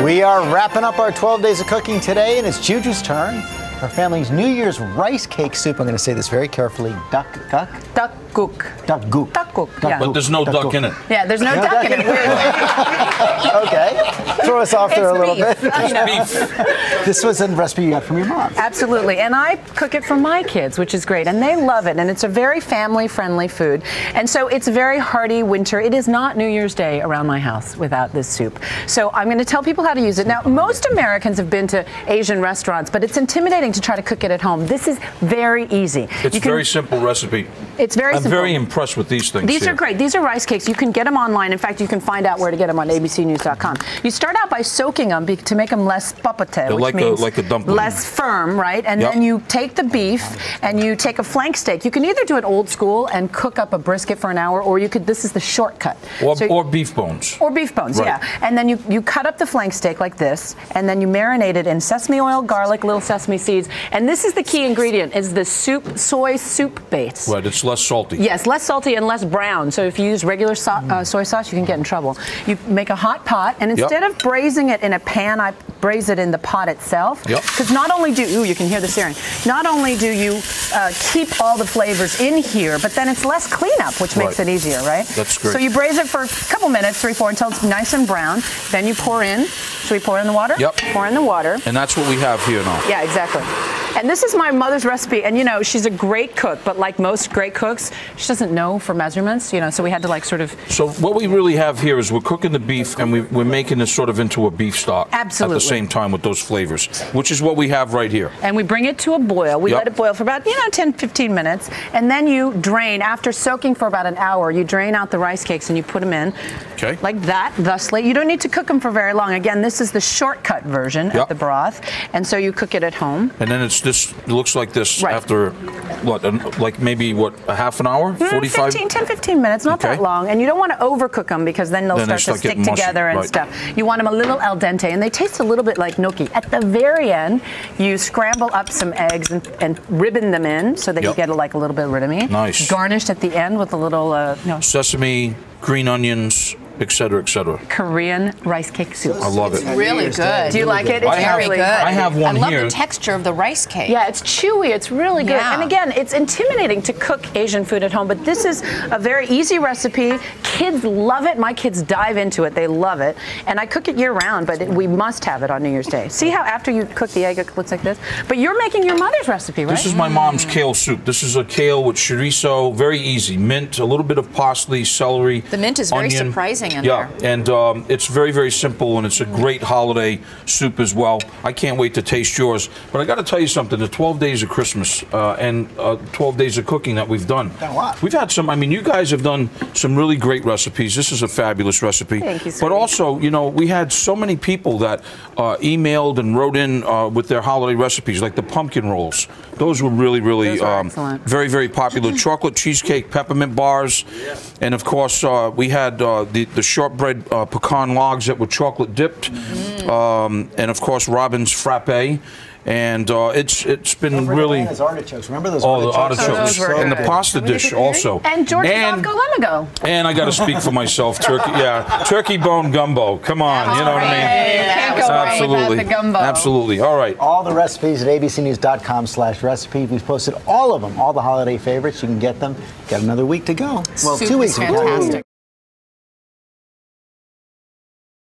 We are wrapping up our 12 days of cooking today, and it's Juju's turn. Her family's New Year's rice cake soup. I'm going to say this very carefully. Duk Guk? Duk Guk. Duk Guk. Duk Guk, yeah. But there's no duck in it. Yeah, there's no duck in it. Okay. Throw us off there a little bit. It's beef. This was a recipe you got from your mom. Absolutely. And I cook it for my kids, which is great. And they love it. And it's a very family-friendly food. And so it's very hearty winter. It is not New Year's Day around my house without this soup. So I'm going to tell people how to use it. Now, most Americans have been to Asian restaurants, but it's intimidating to try to cook it at home. This is very easy. It's a very simple recipe. It's very simple. I'm very impressed with these things. These are great. These are rice cakes. You can get them online. In fact, you can find out where to get them on abcnews.com. You start out by soaking them to make them less papote, which means like a dumpling. Less firm, right? And then you take the beef and you take a flank steak. You can either do it old school and cook up a brisket for an hour, or you could, this is the shortcut. Or beef bones. Or beef bones, right. Yeah. And then you cut up the flank steak like this, and then you marinate it in sesame oil, garlic, little sesame seeds. And this is the key ingredient, is the soy soup base. Right, it's less salty. Yes, less salty and less brown. So if you use regular soy sauce, you can get in trouble. You make a hot pot, and instead of braising it in a pan, I braise it in the pot itself. Because not only do you can hear the searing. Not only do you keep all the flavors in here, but then it's less cleanup, which makes it easier, right? That's great. So you braise it for a couple minutes, 3, 4, until it's nice and brown. Then you pour in. Should we pour in the water? Yep. Pour in the water. And that's what we have here now. Yeah, exactly. And this is my mother's recipe, and you know, she's a great cook, but like most great cooks, she doesn't know for measurements, you know, so we had to like sort of... So what we really have here is we're cooking the beef, and we're making this sort of into a beef stock. Absolutely. At the same time with those flavors, which is what we have right here. And we bring it to a boil. We let it boil for about, 10, 15 minutes, and then you drain, after soaking for about an hour, you drain out the rice cakes and you put them in. Okay. Like that, thusly. You don't need to cook them for very long. Again, this is the shortcut version of the broth, and so you cook it at home. And then it looks like this after, what, like maybe, a half an hour? 45? 10, 15 minutes, not that long. And you don't want to overcook them because then they'll start to stick together and stuff. You want them a little al dente, and they taste a little bit like gnocchi. At the very end, you scramble up some eggs and ribbon them in so that you get a little bit rid of me. Nice. Garnished at the end with a little, sesame, green onions, etc., etc. Korean rice cake soup. I love it. It's really good. Do you like it? It's very good. I have one here. I love the texture of the rice cake. Yeah, it's chewy. It's really good. Yeah. And again, it's intimidating to cook Asian food at home, but this is a very easy recipe. Kids love it. My kids dive into it. They love it. And I cook it year-round, but we must have it on New Year's Day. See how after you cook the egg, it looks like this? But you're making your mother's recipe, right? This is my mom's kale soup. This is a kale with chorizo, very easy. Mint, a little bit of parsley, celery, The mint is very surprising in there. And it's very, very simple, and it's a great holiday soup as well. I can't wait to taste yours. But I got to tell you something, the 12 days of Christmas and 12 days of cooking that we've done. We've had some, you guys have done some really great recipes. This is a fabulous recipe. Thank you, sweetie. But also, we had so many people that emailed and wrote in with their holiday recipes, like the pumpkin rolls. Those were really, really very, very popular. Chocolate cheesecake, peppermint bars, and of course we had the shortbread pecan logs that were chocolate dipped, and of course Robin's frappe. And it's been really... artichokes. Remember those artichokes? And the pasta dish also. And George's Lagasse. And I got to speak for myself, turkey bone gumbo. Come on, you know what I mean? Can't go wrong without the gumbo. Absolutely. All right. All the recipes at abcnews.com/recipe. We've posted all of them, all the holiday favorites. You can get them. Got another week to go. Well, 2 weeks. Fantastic.